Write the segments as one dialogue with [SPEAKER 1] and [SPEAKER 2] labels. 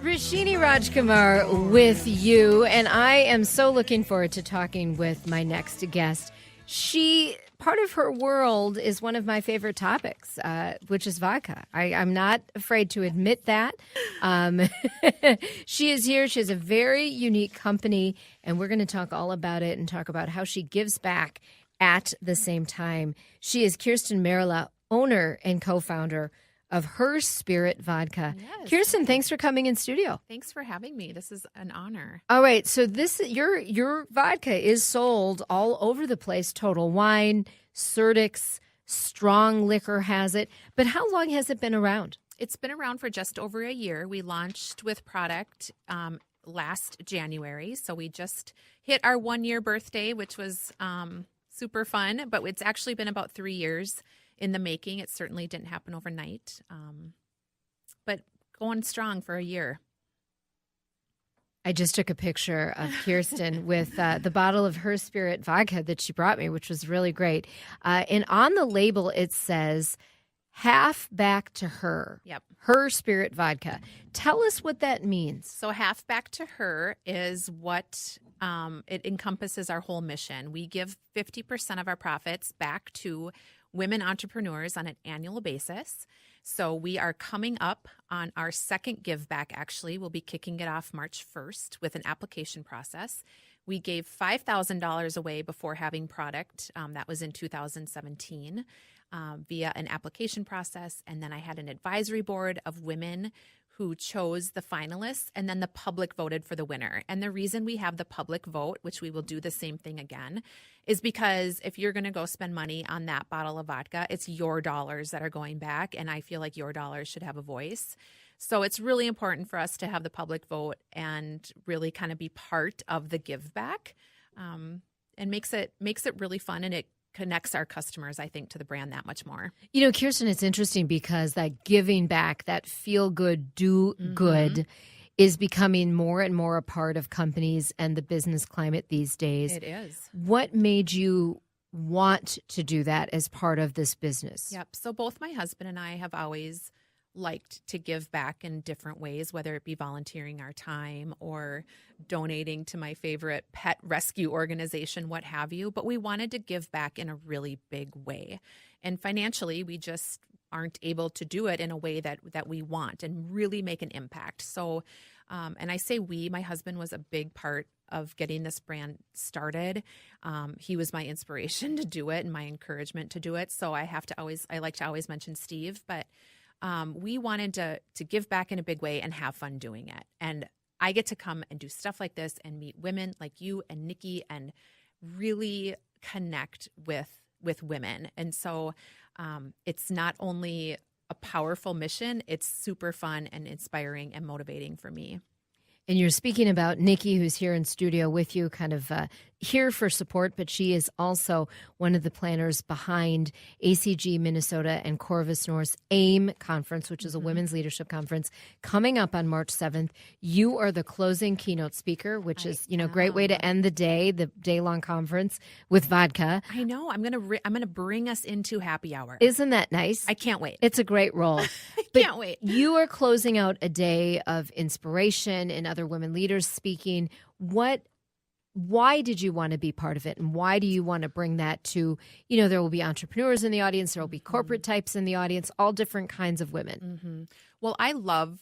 [SPEAKER 1] Roshini Rajkumar with you, and I am so looking forward to talking with my next guest. Part of her world is one of my favorite topics, which is vodka. I'm not afraid to admit that. She is here. She has a very unique company, and we're going to talk all about it and talk about how she gives back at the same time. She is Kjersten Merila, owner and co-founder of Her Spirit Vodka.
[SPEAKER 2] Yes.
[SPEAKER 1] Kjersten, thanks for coming in studio.
[SPEAKER 2] Thanks for having me. This is an honor.
[SPEAKER 1] All right, so your vodka is sold all over the place. Total Wine, Surdix, Strong Liquor has it. But how long has it been around?
[SPEAKER 2] It's been around for just over a year. We launched with product last January, so we just hit our 1-year birthday, which was super fun. But it's actually been about 3 years in the making. It certainly didn't happen overnight, but going strong for a year.
[SPEAKER 1] I just took a picture of Kjersten with the bottle of Her Spirit Vodka that she brought me, which was really great. And on the label, it says, half back to her.
[SPEAKER 2] Yep.
[SPEAKER 1] Her Spirit Vodka. Tell us what that means.
[SPEAKER 2] So half back to her is what it encompasses our whole mission. We give 50% of our profits back to women entrepreneurs on an annual basis. So we are coming up on our second give back, actually. We'll be kicking it off March 1st with an application process. We gave $5,000 away before having product. That was in 2017 via an application process. And then I had an advisory board of women who chose the finalists, and then the public voted for the winner. And the reason we have the public vote, which we will do the same thing again, is because if you're going to go spend money on that bottle of vodka, it's your dollars that are going back, and I feel like your dollars should have a voice. So it's really important for us to have the public vote and really kind of be part of the give back, and makes it really fun, and it connects our customers, I think, to the brand that much more.
[SPEAKER 1] You know, Kjersten, it's interesting because that giving back, that feel good, do good is becoming more and more a part of companies and the business climate these days.
[SPEAKER 2] It is.
[SPEAKER 1] What made you want to do that as part of this business?
[SPEAKER 2] Yep. So both my husband and I have always liked to give back in different ways, whether it be volunteering our time or donating to my favorite pet rescue organization, what have you. But we wanted to give back in a really big way. And financially, we just aren't able to do it in a way that we want and really make an impact. So, and I say we, my husband was a big part of getting this brand started. He was my inspiration to do it and my encouragement to do it. So I like to always mention Steve, but we wanted to give back in a big way and have fun doing it. And I get to come and do stuff like this and meet women like you and Nikki and really connect with women. And so it's not only a powerful mission, it's super fun and inspiring and motivating for me.
[SPEAKER 1] And you're speaking about Nikki, who's here in studio with you, kind of here for support, but she is also one of the planners behind ACG Minnesota and Corvus North's AIM conference, which is a women's leadership conference, coming up on March 7th. You are the closing keynote speaker, which is, great way to end the day-long conference with vodka.
[SPEAKER 2] I know. I'm gonna bring us into happy hour.
[SPEAKER 1] Isn't that nice?
[SPEAKER 2] I can't wait.
[SPEAKER 1] It's a great role.
[SPEAKER 2] Can't wait.
[SPEAKER 1] You are closing out a day of inspiration and other women leaders speaking. Why did you want to be part of it? And why do you want to bring that to, there will be entrepreneurs in the audience, there will be corporate types in the audience, all different kinds of women.
[SPEAKER 2] Well, I love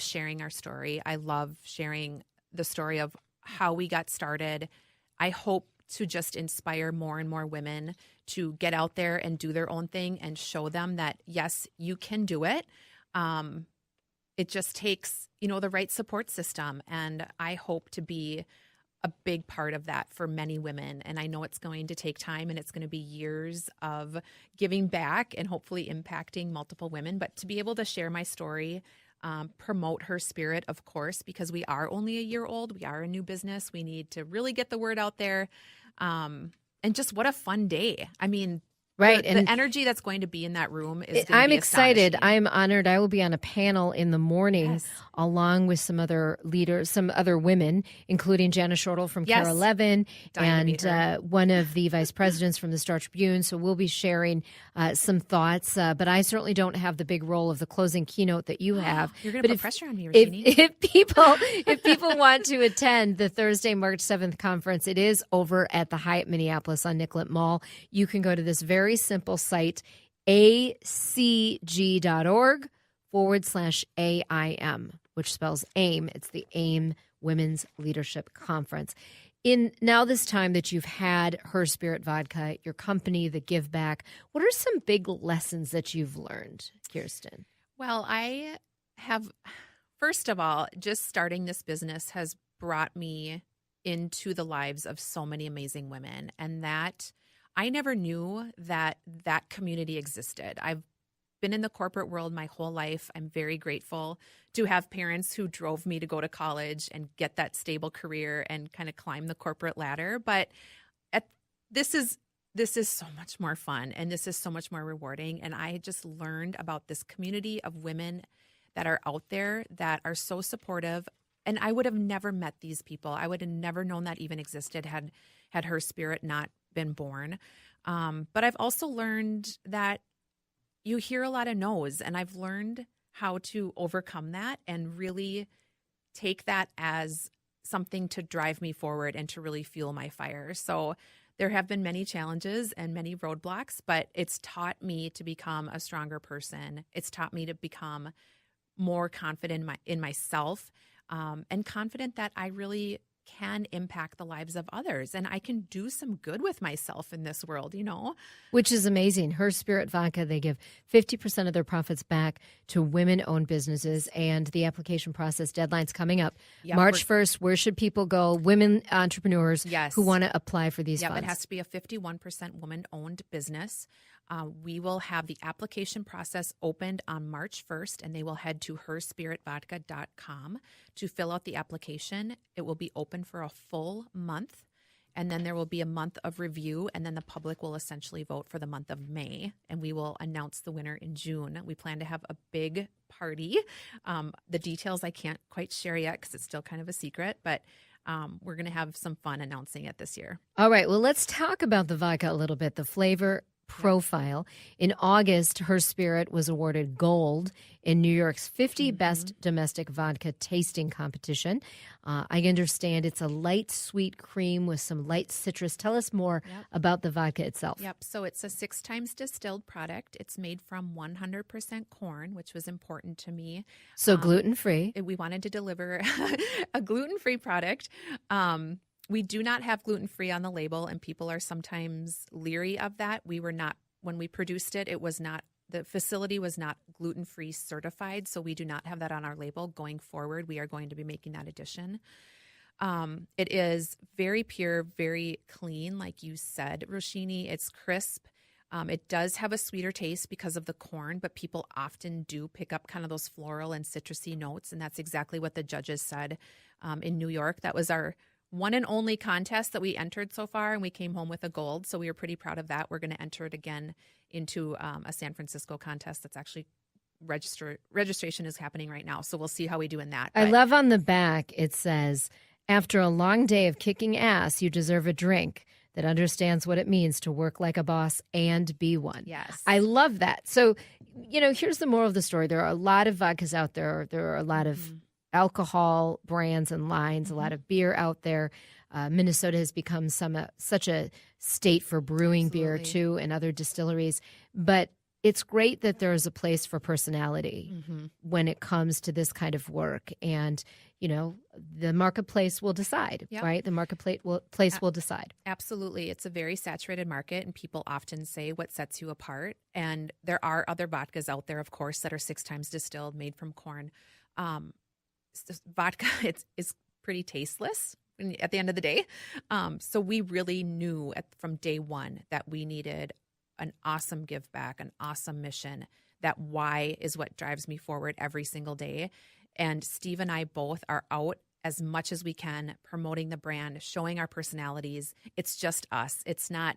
[SPEAKER 2] sharing our story. I love sharing the story of how we got started. I hope to just inspire more and more women to get out there and do their own thing and show them that, yes, you can do it. It just takes, the right support system. And I hope to be a big part of that for many women. And I know it's going to take time and it's going to be years of giving back and hopefully impacting multiple women. But to be able to share my story, promote Her Spirit, of course, because we are only a year old. We are a new business. We need to really get the word out there. And just what a fun day. I mean,
[SPEAKER 1] Right.
[SPEAKER 2] The energy that's going to be in that room is going to
[SPEAKER 1] I'm
[SPEAKER 2] be
[SPEAKER 1] excited.
[SPEAKER 2] astonishing.
[SPEAKER 1] I'm honored. I will be on a panel in the morning
[SPEAKER 2] Yes.
[SPEAKER 1] along with some other leaders, some other women, including Jana Shortle from
[SPEAKER 2] Yes.
[SPEAKER 1] Care 11
[SPEAKER 2] Dying to meet her.
[SPEAKER 1] one of the vice presidents from the Star Tribune. So we'll be sharing some thoughts. But I certainly don't have the big role of the closing keynote that you have.
[SPEAKER 2] You're going
[SPEAKER 1] But
[SPEAKER 2] to put pressure on me, Roshini.
[SPEAKER 1] if people want to attend the Thursday, March 7th conference, it is over at the Hyatt Minneapolis on Nicollet Mall. You can go to this very simple site, acg.org/AIM, which spells AIM. It's the AIM Women's Leadership Conference. In now this time that you've had Her Spirit Vodka, your company, the Give Back, what are some big lessons that you've learned, Kjersten?
[SPEAKER 2] Well, I have, first of all, just starting this business has brought me into the lives of so many amazing women, and that I never knew that that community existed. I've been in the corporate world my whole life. I'm very grateful to have parents who drove me to go to college and get that stable career and kind of climb the corporate ladder. But this is so much more fun, and this is so much more rewarding. And I just learned about this community of women that are out there that are so supportive. And I would have never met these people. I would have never known that even existed had Her Spirit not been born. But I've also learned that you hear a lot of no's, and I've learned how to overcome that and really take that as something to drive me forward and to really fuel my fire. So there have been many challenges and many roadblocks, but it's taught me to become a stronger person. It's taught me to become more confident in myself, and confident that I really can impact the lives of others, and I can do some good with myself in this world,
[SPEAKER 1] Which is amazing. Her Spirit Vodka, they give 50% of their profits back to women-owned businesses, and the application process deadline's coming up.
[SPEAKER 2] Yep,
[SPEAKER 1] March 1st, where should people go? Women entrepreneurs
[SPEAKER 2] Yes.
[SPEAKER 1] who want to apply for these
[SPEAKER 2] Yep,
[SPEAKER 1] funds.
[SPEAKER 2] it has to be a 51% woman-owned business. We will have the application process opened on March 1st, and they will head to herspiritvodka.com to fill out the application. It will be open for a full month, and then there will be a month of review, and then the public will essentially vote for the month of May, and we will announce the winner in June. We plan to have a big party. The details I can't quite share yet because it's still kind of a secret, but we're going to have some fun announcing it this year.
[SPEAKER 1] All right, well, let's talk about the vodka a little bit, the flavor profile. In August, Her Spirit was awarded gold in New York's 50 Best Domestic Vodka Tasting Competition. I understand it's a light sweet cream with some light citrus. Tell us more about the vodka itself.
[SPEAKER 2] Yep. So it's a 6 times distilled product. It's made from 100% corn, which was important to me.
[SPEAKER 1] So gluten-free.
[SPEAKER 2] We wanted to deliver a gluten-free product. We do not have gluten-free on the label, and people are sometimes leery of that. We were not, when we produced it, the facility was not gluten-free certified, so we do not have that on our label. Going forward, we are going to be making that addition. It is very pure, very clean, like you said, Roshini. It's crisp. It does have a sweeter taste because of the corn, but people often do pick up kind of those floral and citrusy notes, and that's exactly what the judges said in New York. That was our one and only contest that we entered so far, and we came home with a gold, so we were pretty proud of that. We're going to enter it again into a San Francisco contest that's actually registration is happening right now, so we'll see how we do in that.
[SPEAKER 1] I love on the back, it says, after a long day of kicking ass, you deserve a drink that understands what it means to work like a boss and be one.
[SPEAKER 2] Yes.
[SPEAKER 1] I love that. So, here's the moral of the story. There are a lot of vodkas out there. There are a lot of alcohol brands and lines, a lot of beer out there. Minnesota has become such a state for brewing beer, too, and other distilleries. But it's great that there is a place for personality when it comes to this kind of work. And, the marketplace will decide, right? The marketplace will decide.
[SPEAKER 2] Absolutely. It's a very saturated market, and people often say what sets you apart. And there are other vodkas out there, of course, that are 6 times distilled, made from corn. Vodka is pretty tasteless at the end of the day. So we really knew from day one that we needed an awesome give back, an awesome mission. That why is what drives me forward every single day. And Steve and I both are out as much as we can promoting the brand, showing our personalities. It's just us. It's not,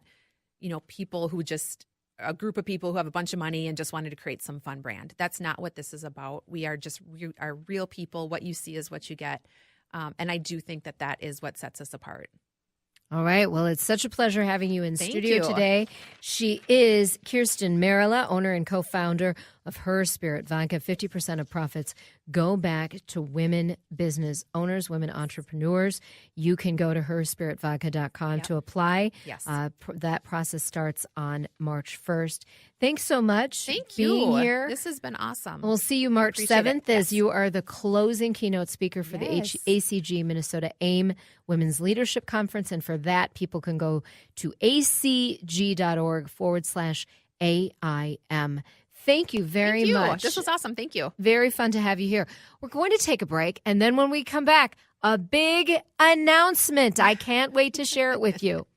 [SPEAKER 2] people who just a group of people who have a bunch of money and just wanted to create some fun brand. That's not what this is about. We are just are real people. What you see is what you get. And I do think that that is what sets us apart.
[SPEAKER 1] All right. Well, it's such a pleasure having you in
[SPEAKER 2] Thank
[SPEAKER 1] studio
[SPEAKER 2] you.
[SPEAKER 1] today. She is Kjersten Merila, owner and co-founder of Her Spirit Vodka. 50% of profits go back to women business owners, women entrepreneurs. You can go to herspiritvodka.com to apply.
[SPEAKER 2] Yes.
[SPEAKER 1] That process starts on March 1st. Thanks so much
[SPEAKER 2] Thank
[SPEAKER 1] being
[SPEAKER 2] you.
[SPEAKER 1] here.
[SPEAKER 2] This has been awesome.
[SPEAKER 1] We'll see you March
[SPEAKER 2] Appreciate
[SPEAKER 1] 7th
[SPEAKER 2] it.
[SPEAKER 1] as
[SPEAKER 2] Yes.
[SPEAKER 1] you are the closing keynote speaker for the
[SPEAKER 2] Yes.
[SPEAKER 1] ACG Minnesota AIM Women's Leadership Conference. And for that, people can go to acg.org/AIM. Thank you very
[SPEAKER 2] Thank you.
[SPEAKER 1] much.
[SPEAKER 2] This was awesome. Thank you.
[SPEAKER 1] Very fun to have you here. We're going to take a break. And then when we come back, a big announcement. I can't wait to share it with you.